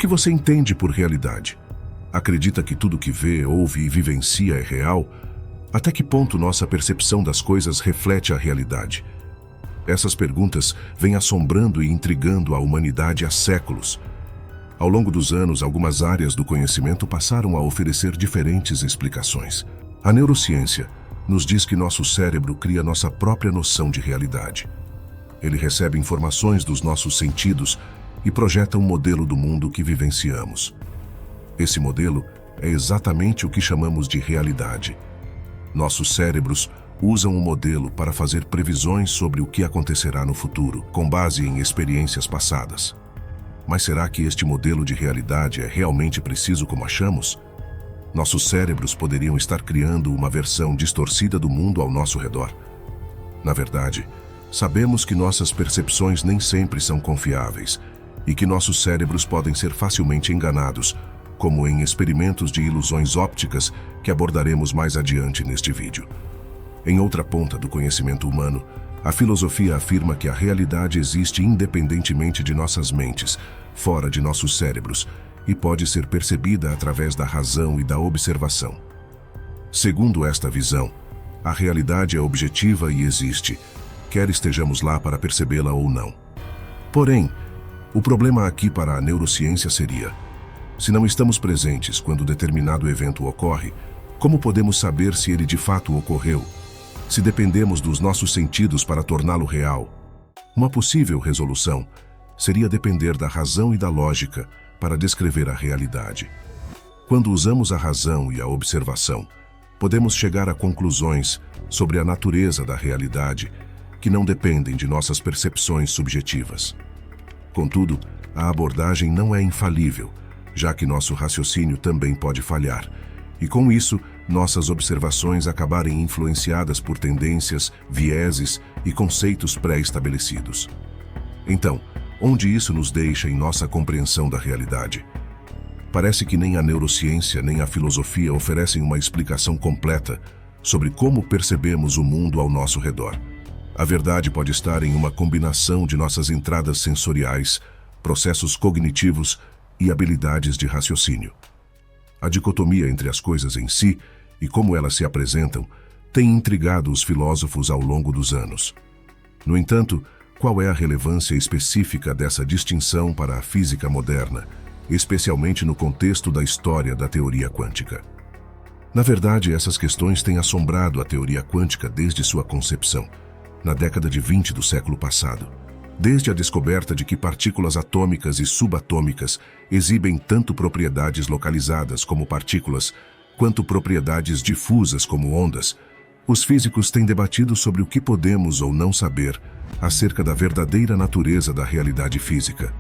que você entende por realidade? Acredita que tudo que vê, ouve e vivencia é real? Até que ponto nossa percepção das coisas reflete a realidade? Essas perguntas vêm assombrando e intrigando a humanidade há séculos. Ao longo dos anos, algumas áreas do conhecimento passaram a oferecer diferentes explicações. A neurociência nos diz que nosso cérebro cria nossa própria noção de realidade. Ele recebe informações dos nossos sentidos e projeta um modelo do mundo que vivenciamos. Esse modelo é exatamente o que chamamos de realidade. Nossos cérebros usam o modelo para fazer previsões sobre o que acontecerá no futuro, com base em experiências passadas. Mas será que este modelo de realidade é realmente preciso como achamos? Nossos cérebros poderiam estar criando uma versão distorcida do mundo ao nosso redor. Na verdade, sabemos que nossas percepções nem sempre são confiáveis e que nossos cérebros podem ser facilmente enganados, como em experimentos de ilusões ópticas que abordaremos mais adiante neste vídeo. Em outra ponta do conhecimento humano, a filosofia afirma que a realidade existe independentemente de nossas mentes, fora de nossos cérebros, e pode ser percebida através da razão e da observação. Segundo esta visão, a realidade é objetiva e existe, quer estejamos lá para percebê-la ou não. Porém, o problema aqui para a neurociência seria: se não estamos presentes quando determinado evento ocorre, como podemos saber se ele de fato ocorreu? Se dependemos dos nossos sentidos para torná-lo real? Uma possível resolução seria depender da razão e da lógica para descrever a realidade. Quando usamos a razão e a observação, podemos chegar a conclusões sobre a natureza da realidade que não dependem de nossas percepções subjetivas. Contudo, a abordagem não é infalível, já que nosso raciocínio também pode falhar, e com isso, nossas observações acabarem influenciadas por tendências, vieses e conceitos pré-estabelecidos. Então, onde isso nos deixa em nossa compreensão da realidade? Parece que nem a neurociência nem a filosofia oferecem uma explicação completa sobre como percebemos o mundo ao nosso redor. A verdade pode estar em uma combinação de nossas entradas sensoriais, processos cognitivos e habilidades de raciocínio. A dicotomia entre as coisas em si e como elas se apresentam tem intrigado os filósofos ao longo dos anos. No entanto, qual é a relevância específica dessa distinção para a física moderna, especialmente no contexto da história da teoria quântica? Na verdade, essas questões têm assombrado a teoria quântica desde sua concepção, na década de 20 do século passado. Desde a descoberta de que partículas atômicas e subatômicas exibem tanto propriedades localizadas como partículas, quanto propriedades difusas como ondas, os físicos têm debatido sobre o que podemos ou não saber acerca da verdadeira natureza da realidade física.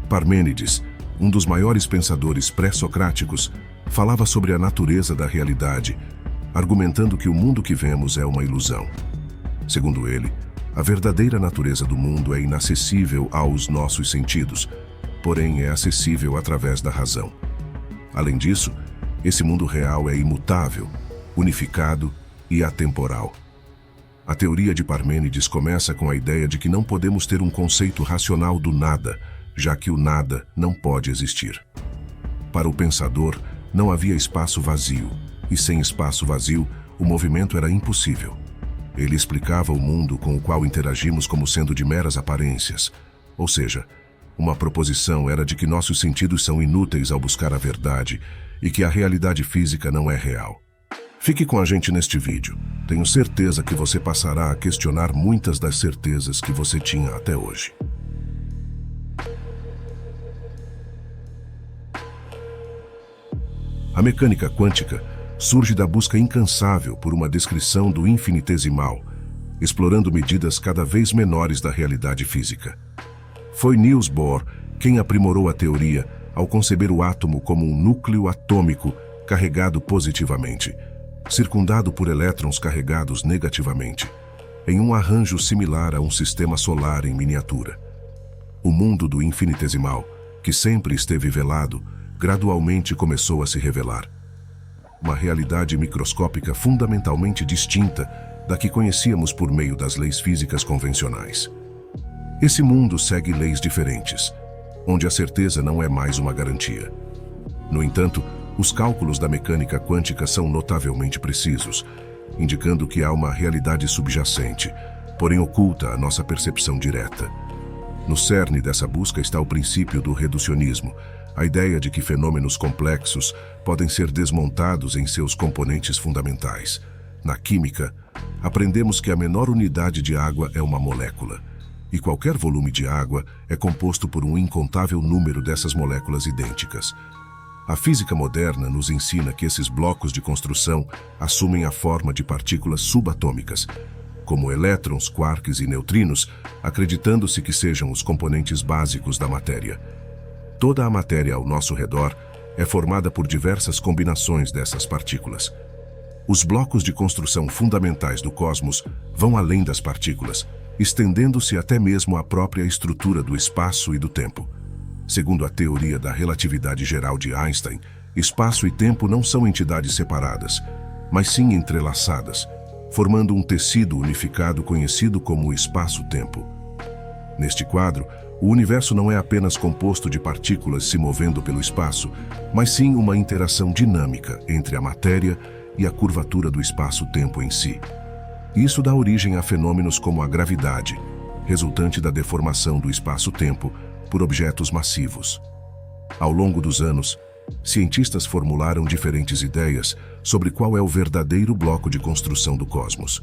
Parmênides, um dos maiores pensadores pré-socráticos, falava sobre a natureza da realidade, argumentando que o mundo que vemos é uma ilusão. Segundo ele, a verdadeira natureza do mundo é inacessível aos nossos sentidos, porém é acessível através da razão. Além disso, esse mundo real é imutável, unificado e atemporal. A teoria de Parmênides começa com a ideia de que não podemos ter um conceito racional do nada, já que o nada não pode existir. Para o pensador, não havia espaço vazio, e sem espaço vazio, o movimento era impossível. Ele explicava o mundo com o qual interagimos como sendo de meras aparências, ou seja, uma proposição era de que nossos sentidos são inúteis ao buscar a verdade e que a realidade física não é real. Fique com a gente neste vídeo. Tenho certeza que você passará a questionar muitas das certezas que você tinha até hoje. A mecânica quântica surge da busca incansável por uma descrição do infinitesimal, explorando medidas cada vez menores da realidade física. Foi Niels Bohr quem aprimorou a teoria ao conceber o átomo como um núcleo atômico carregado positivamente, circundado por elétrons carregados negativamente, em um arranjo similar a um sistema solar em miniatura. O mundo do infinitesimal, que sempre esteve velado, gradualmente começou a se revelar. Uma realidade microscópica fundamentalmente distinta da que conhecíamos por meio das leis físicas convencionais. Esse mundo segue leis diferentes. onde a certeza não é mais uma garantia. No entanto, os cálculos da mecânica quântica são notavelmente precisos, indicando que há uma realidade subjacente, porém oculta à nossa percepção direta. No cerne dessa busca está o princípio do reducionismo, a ideia de que fenômenos complexos podem ser desmontados em seus componentes fundamentais. Na química, aprendemos que a menor unidade de água é uma molécula, e qualquer volume de água é composto por um incontável número dessas moléculas idênticas. A física moderna nos ensina que esses blocos de construção assumem a forma de partículas subatômicas, como elétrons, quarks e neutrinos, acreditando-se que sejam os componentes básicos da matéria. Toda a matéria ao nosso redor é formada por diversas combinações dessas partículas. Os blocos de construção fundamentais do cosmos vão além das partículas, estendendo-se até mesmo à própria estrutura do espaço e do tempo. Segundo a teoria da relatividade geral de Einstein, espaço e tempo não são entidades separadas, mas sim entrelaçadas, formando um tecido unificado conhecido como espaço-tempo. Neste quadro, o universo não é apenas composto de partículas se movendo pelo espaço, mas sim uma interação dinâmica entre a matéria e a curvatura do espaço-tempo em si. Isso dá origem a fenômenos como a gravidade, resultante da deformação do espaço-tempo por objetos massivos. Ao longo dos anos, cientistas formularam diferentes ideias sobre qual é o verdadeiro bloco de construção do cosmos.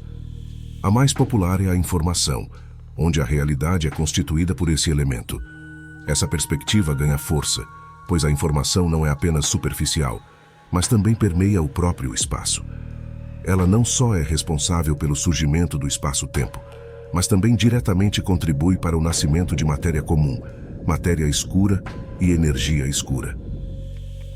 A mais popular é a informação, onde a realidade é constituída por esse elemento. Essa perspectiva ganha força, pois a informação não é apenas superficial, mas também permeia o próprio espaço. Ela não só é responsável pelo surgimento do espaço-tempo, mas também diretamente contribui para o nascimento de matéria comum, matéria escura e energia escura.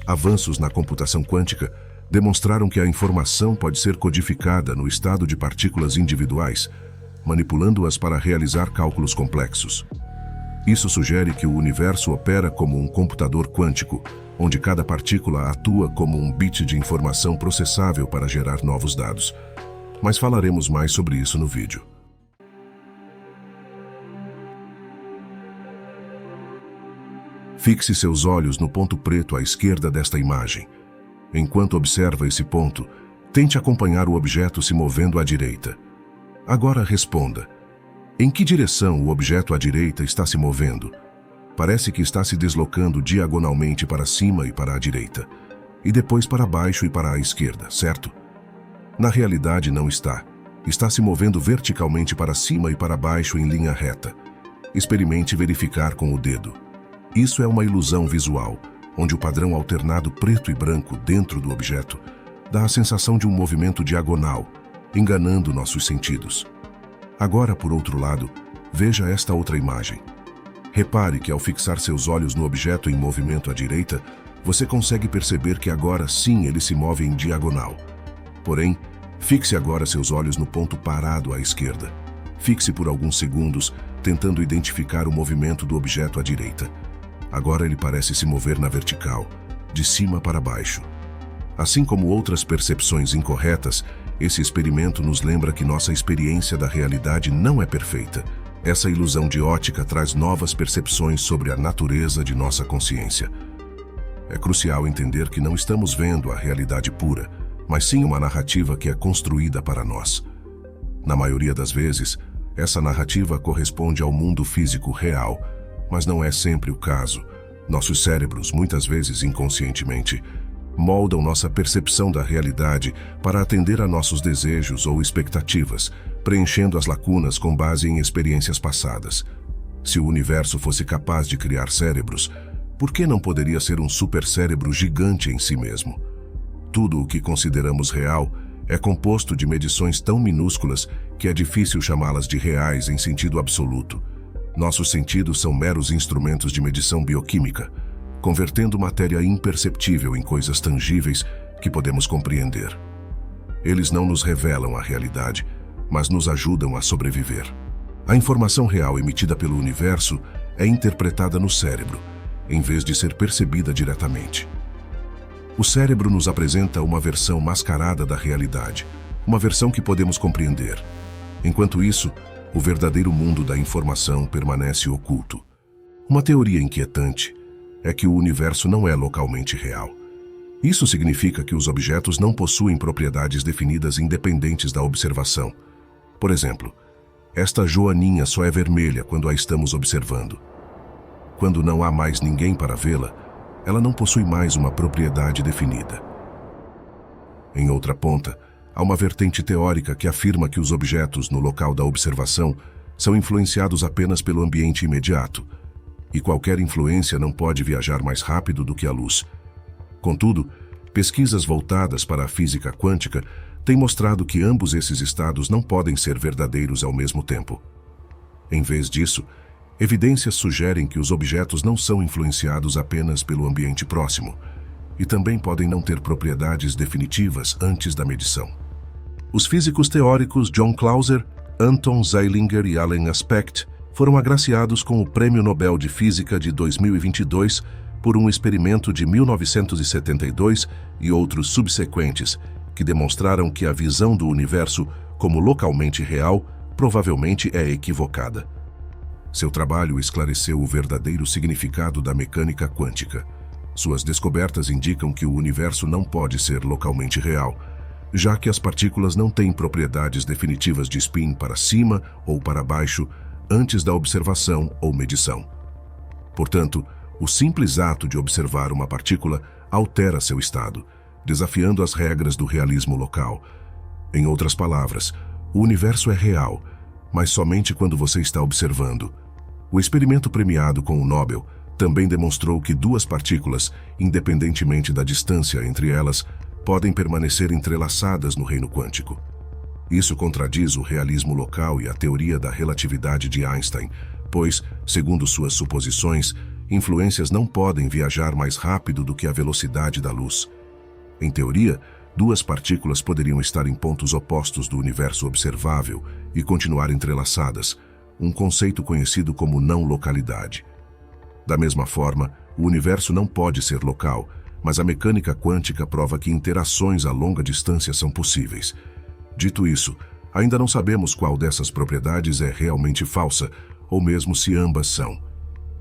Avanços na computação quântica demonstraram que a informação pode ser codificada no estado de partículas individuais, manipulando-as para realizar cálculos complexos. Isso sugere que o universo opera como um computador quântico, onde cada partícula atua como um bit de informação processável para gerar novos dados. Mas falaremos mais sobre isso no vídeo. Fixe seus olhos no ponto preto à esquerda desta imagem. Enquanto observa esse ponto, tente acompanhar o objeto se movendo à direita. Agora responda. Em que direção o objeto à direita está se movendo? Parece que está se deslocando diagonalmente para cima e para a direita, e depois para baixo e para a esquerda, certo? Na realidade não está. Está se movendo verticalmente para cima e para baixo em linha reta. Experimente verificar com o dedo. Isso é uma ilusão visual, onde o padrão alternado preto e branco dentro do objeto dá a sensação de um movimento diagonal, enganando nossos sentidos. Agora, por outro lado, veja esta outra imagem. Repare que ao fixar seus olhos no objeto em movimento à direita, você consegue perceber que agora sim ele se move em diagonal. Porém, fixe agora seus olhos no ponto parado à esquerda. Fixe por alguns segundos, tentando identificar o movimento do objeto à direita. Agora ele parece se mover na vertical, de cima para baixo. Assim como outras percepções incorretas, esse experimento nos lembra que nossa experiência da realidade não é perfeita. Essa ilusão de ótica traz novas percepções sobre a natureza de nossa consciência. É crucial entender que não estamos vendo a realidade pura, mas sim uma narrativa que é construída para nós. Na maioria das vezes, essa narrativa corresponde ao mundo físico real, mas não é sempre o caso. Nossos cérebros, muitas vezes inconscientemente, moldam nossa percepção da realidade para atender a nossos desejos ou expectativas, preenchendo as lacunas com base em experiências passadas. Se o universo fosse capaz de criar cérebros, por que não poderia ser um supercérebro gigante em si mesmo? Tudo o que consideramos real é composto de medições tão minúsculas que é difícil chamá-las de reais em sentido absoluto. Nossos sentidos são meros instrumentos de medição bioquímica, convertendo matéria imperceptível em coisas tangíveis que podemos compreender. Eles não nos revelam a realidade, mas nos ajudam a sobreviver. A informação real emitida pelo universo é interpretada no cérebro, em vez de ser percebida diretamente. O cérebro nos apresenta uma versão mascarada da realidade, uma versão que podemos compreender. Enquanto isso, o verdadeiro mundo da informação permanece oculto. Uma teoria inquietante é que o universo não é localmente real. Isso significa que os objetos não possuem propriedades definidas independentes da observação. Por exemplo, esta joaninha só é vermelha quando a estamos observando. Quando não há mais ninguém para vê-la, ela não possui mais uma propriedade definida. Em outra ponta, há uma vertente teórica que afirma que os objetos no local da observação são influenciados apenas pelo ambiente imediato, e qualquer influência não pode viajar mais rápido do que a luz. Contudo, pesquisas voltadas para a física quântica têm mostrado que ambos esses estados não podem ser verdadeiros ao mesmo tempo. Em vez disso, evidências sugerem que os objetos não são influenciados apenas pelo ambiente próximo, e também podem não ter propriedades definitivas antes da medição. Os físicos teóricos John Clauser, Anton Zeilinger e Alan Aspect foram agraciados com o Prêmio Nobel de Física de 2022 por um experimento de 1972 e outros subsequentes que demonstraram que a visão do universo como localmente real provavelmente é equivocada. Seu trabalho esclareceu o verdadeiro significado da mecânica quântica. Suas descobertas indicam que o universo não pode ser localmente real, já que as partículas não têm propriedades definitivas de spin para cima ou para baixo antes da observação ou medição. Portanto, o simples ato de observar uma partícula altera seu estado, desafiando as regras do realismo local. Em outras palavras, o universo é real, mas somente quando você está observando. O experimento premiado com o Nobel também demonstrou que duas partículas, independentemente da distância entre elas, podem permanecer entrelaçadas no reino quântico. Isso contradiz o realismo local e a teoria da relatividade de Einstein, pois, segundo suas suposições, influências não podem viajar mais rápido do que a velocidade da luz. Em teoria, duas partículas poderiam estar em pontos opostos do universo observável e continuar entrelaçadas, um conceito conhecido como não-localidade. Da mesma forma, o universo não pode ser local, mas a mecânica quântica prova que interações a longa distância são possíveis. Dito isso, ainda não sabemos qual dessas propriedades é realmente falsa, ou mesmo se ambas são.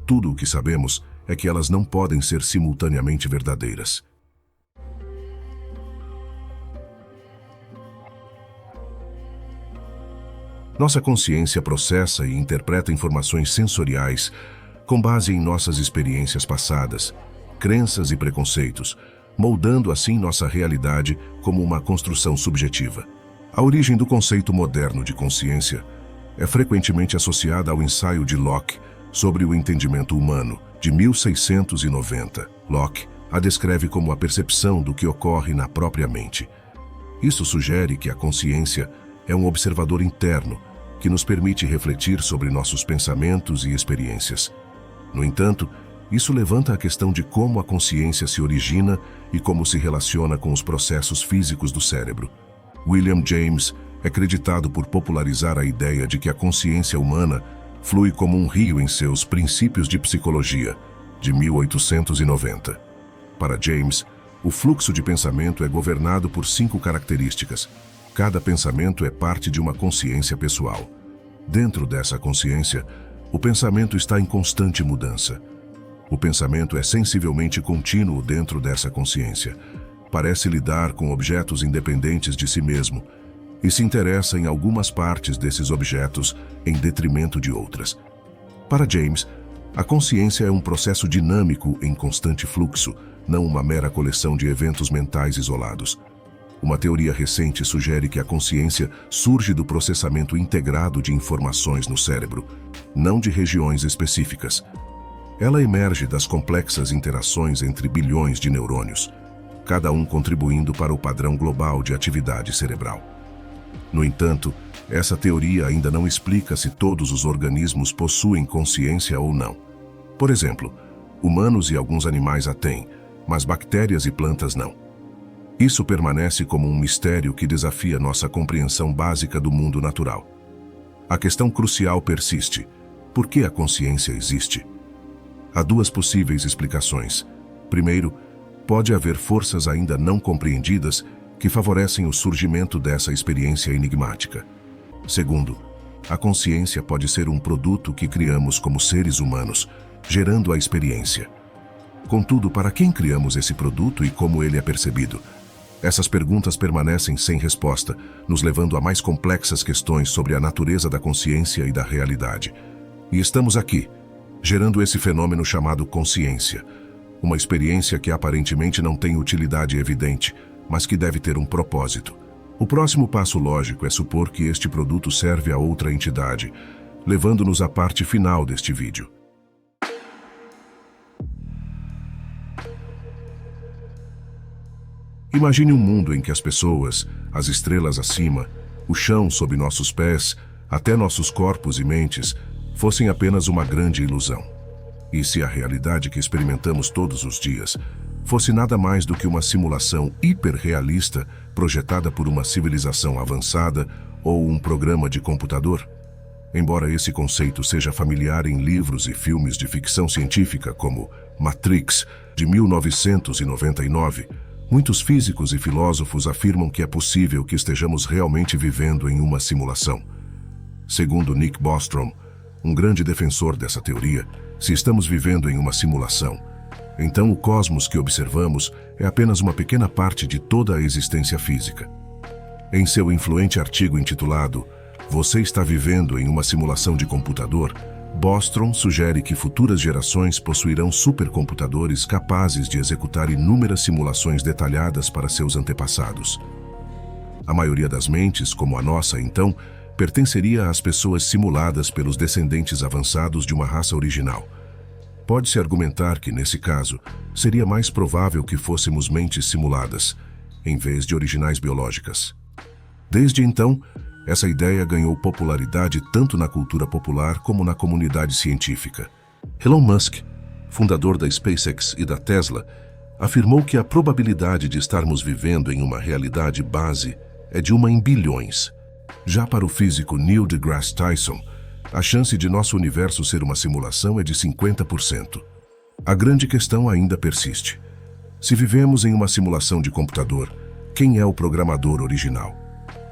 Tudo o que sabemos é que elas não podem ser simultaneamente verdadeiras. Nossa consciência processa e interpreta informações sensoriais com base em nossas experiências passadas, crenças e preconceitos, moldando assim nossa realidade como uma construção subjetiva. A origem do conceito moderno de consciência é frequentemente associada ao ensaio de Locke sobre o entendimento humano, de 1690. Locke a descreve como a percepção do que ocorre na própria mente. Isso sugere que a consciência é um observador interno que nos permite refletir sobre nossos pensamentos e experiências. No entanto, isso levanta a questão de como a consciência se origina e como se relaciona com os processos físicos do cérebro. William James é creditado por popularizar a ideia de que a consciência humana flui como um rio em seus Princípios de Psicologia, de 1890. Para James, o fluxo de pensamento é governado por 5 características. Cada pensamento é parte de uma consciência pessoal. Dentro dessa consciência, o pensamento está em constante mudança. O pensamento é sensivelmente contínuo dentro dessa consciência. Parece lidar com objetos independentes de si mesmo e se interessa em algumas partes desses objetos em detrimento de outras. Para James, a consciência é um processo dinâmico em constante fluxo, não uma mera coleção de eventos mentais isolados. Uma teoria recente sugere que a consciência surge do processamento integrado de informações no cérebro, não de regiões específicas. Ela emerge das complexas interações entre bilhões de neurônios, cada um contribuindo para o padrão global de atividade cerebral. No entanto, essa teoria ainda não explica se todos os organismos possuem consciência ou não. Por exemplo, humanos e alguns animais a têm, mas bactérias e plantas não. Isso permanece como um mistério que desafia nossa compreensão básica do mundo natural. A questão crucial persiste: por que a consciência existe? Há duas possíveis explicações. Primeiro, pode haver forças ainda não compreendidas que favorecem o surgimento dessa experiência enigmática. Segundo, a consciência pode ser um produto que criamos como seres humanos, gerando a experiência. Contudo, para quem criamos esse produto e como ele é percebido? Essas perguntas permanecem sem resposta, nos levando a mais complexas questões sobre a natureza da consciência e da realidade. E estamos aqui, gerando esse fenômeno chamado consciência, uma experiência que aparentemente não tem utilidade evidente, mas que deve ter um propósito. O próximo passo lógico é supor que este produto serve a outra entidade, levando-nos à parte final deste vídeo. Imagine um mundo em que as pessoas, as estrelas acima, o chão sob nossos pés, até nossos corpos e mentes, fossem apenas uma grande ilusão. E se a realidade que experimentamos todos os dias fosse nada mais do que uma simulação hiperrealista projetada por uma civilização avançada ou um programa de computador? Embora esse conceito seja familiar em livros e filmes de ficção científica como Matrix, de 1999, muitos físicos e filósofos afirmam que é possível que estejamos realmente vivendo em uma simulação. Segundo Nick Bostrom, um grande defensor dessa teoria, se estamos vivendo em uma simulação, então o cosmos que observamos é apenas uma pequena parte de toda a existência física. Em seu influente artigo intitulado "Você está vivendo em uma simulação de computador?", Bostrom sugere que futuras gerações possuirão supercomputadores capazes de executar inúmeras simulações detalhadas para seus antepassados. A maioria das mentes, como a nossa, então, pertenceria às pessoas simuladas pelos descendentes avançados de uma raça original. Pode-se argumentar que, nesse caso, seria mais provável que fôssemos mentes simuladas, em vez de originais biológicas. Desde então, essa ideia ganhou popularidade tanto na cultura popular como na comunidade científica. Elon Musk, fundador da SpaceX e da Tesla, afirmou que a probabilidade de estarmos vivendo em uma realidade base é de 1 em bilhões. Já para o físico Neil deGrasse Tyson, a chance de nosso universo ser uma simulação é de 50%. A grande questão ainda persiste. Se vivemos em uma simulação de computador, quem é o programador original?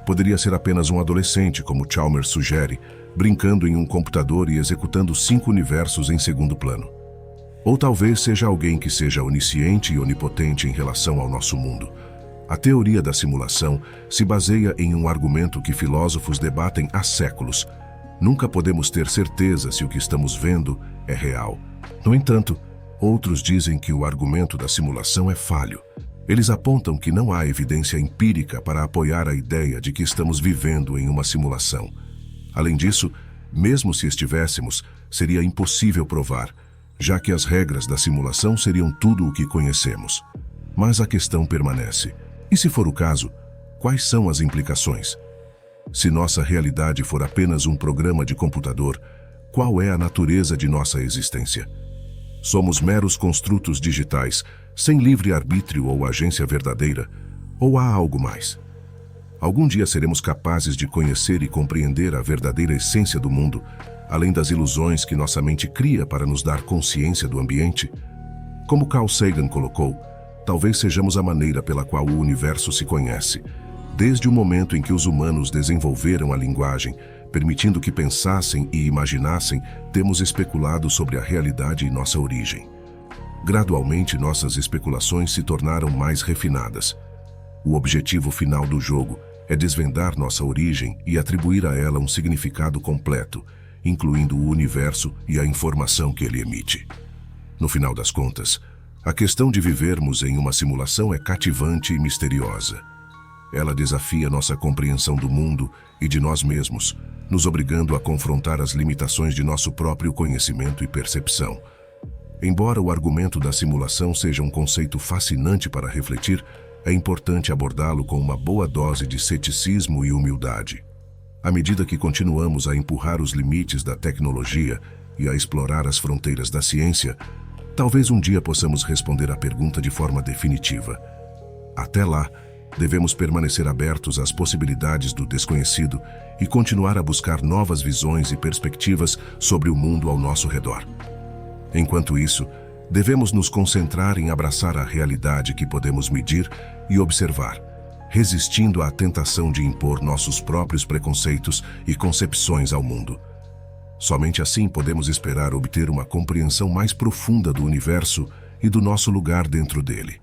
Poderia ser apenas um adolescente, como Chalmers sugere, brincando em um computador e executando 5 universos em segundo plano. Ou talvez seja alguém que seja onisciente e onipotente em relação ao nosso mundo. A teoria da simulação se baseia em um argumento que filósofos debatem há séculos. Nunca podemos ter certeza se o que estamos vendo é real. No entanto, outros dizem que o argumento da simulação é falho. Eles apontam que não há evidência empírica para apoiar a ideia de que estamos vivendo em uma simulação. Além disso, mesmo se estivéssemos, seria impossível provar, já que as regras da simulação seriam tudo o que conhecemos. Mas a questão permanece. E se for o caso, quais são as implicações? Se nossa realidade for apenas um programa de computador, qual é a natureza de nossa existência? Somos meros construtos digitais, sem livre-arbítrio ou agência verdadeira, ou há algo mais? Algum dia seremos capazes de conhecer e compreender a verdadeira essência do mundo, além das ilusões que nossa mente cria para nos dar consciência do ambiente? Como Carl Sagan colocou, talvez sejamos a maneira pela qual o universo se conhece, desde o momento em que os humanos desenvolveram a linguagem, permitindo que pensassem e imaginassem, temos especulado sobre a realidade e nossa origem. Gradualmente, nossas especulações se tornaram mais refinadas. O objetivo final do jogo é desvendar nossa origem e atribuir a ela um significado completo, incluindo o universo e a informação que ele emite. No final das contas, a questão de vivermos em uma simulação é cativante e misteriosa. Ela desafia nossa compreensão do mundo e de nós mesmos, nos obrigando a confrontar as limitações de nosso próprio conhecimento e percepção. Embora o argumento da simulação seja um conceito fascinante para refletir, é importante abordá-lo com uma boa dose de ceticismo e humildade. À medida que continuamos a empurrar os limites da tecnologia e a explorar as fronteiras da ciência, talvez um dia possamos responder à pergunta de forma definitiva. Até lá, devemos permanecer abertos às possibilidades do desconhecido e continuar a buscar novas visões e perspectivas sobre o mundo ao nosso redor. Enquanto isso, devemos nos concentrar em abraçar a realidade que podemos medir e observar, resistindo à tentação de impor nossos próprios preconceitos e concepções ao mundo. Somente assim podemos esperar obter uma compreensão mais profunda do universo e do nosso lugar dentro dele.